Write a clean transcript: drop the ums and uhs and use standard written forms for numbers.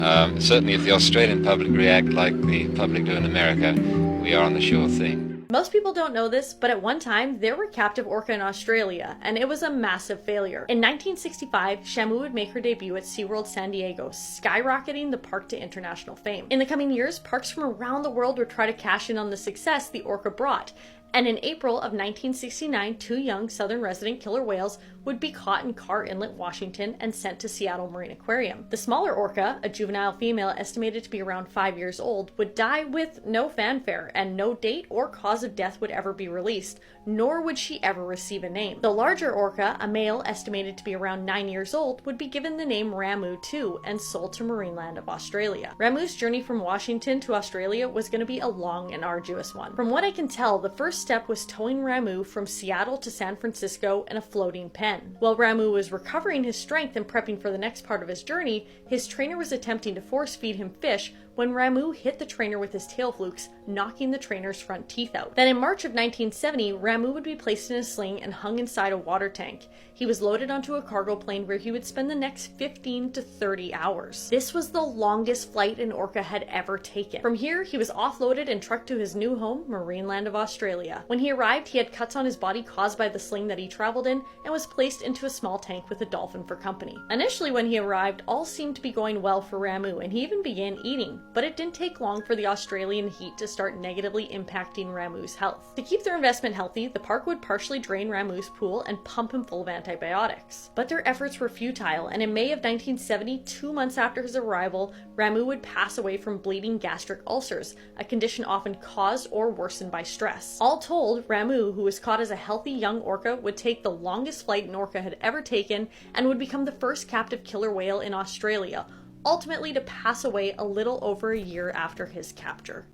Certainly if the Australian public react like the public do in America, we are on the sure thing. Most people don't know this, but at one time, there were captive orca in Australia, and it was a massive failure. In 1965, Shamu would make her debut at SeaWorld San Diego, skyrocketing the park to international fame. In the coming years, parks from around the world would try to cash in on the success the orca brought, and in April of 1969, two young southern resident killer whales would be caught in Carr Inlet, Washington, and sent to Seattle Marine Aquarium. The smaller orca, a juvenile female estimated to be around 5 years old, would die with no fanfare, and no date or cause of death would ever be released, nor would she ever receive a name. The larger orca, a male estimated to be around 9 years old, would be given the name Ramu II and sold to Marineland of Australia. Ramu's journey from Washington to Australia was going to be a long and arduous one. From what I can tell, the first step was towing Ramu from Seattle to San Francisco in a floating pen. While Ramu was recovering his strength and prepping for the next part of his journey, his trainer was attempting to force feed him fish when Ramu hit the trainer with his tail flukes, knocking the trainer's front teeth out. Then in March of 1970, Ramu would be placed in a sling and hung inside a water tank. He was loaded onto a cargo plane where he would spend the next 15 to 30 hours. This was the longest flight an orca had ever taken. From here, he was offloaded and trucked to his new home, Marineland of Australia. When he arrived, he had cuts on his body caused by the sling that he traveled in and was placed into a small tank with a dolphin for company. Initially, when he arrived, all seemed to be going well for Ramu, and he even began eating. But it didn't take long for the Australian heat to start negatively impacting Ramu's health. To keep their investment healthy, the park would partially drain Ramu's pool and pump him full of antibiotics. But their efforts were futile, and in May of 1970, 2 months after his arrival, Ramu would pass away from bleeding gastric ulcers, a condition often caused or worsened by stress. All told, Ramu, who was caught as a healthy young orca, would take the longest flight an orca had ever taken and would become the first captive killer whale in Australia, ultimately to pass away a little over a year after his capture.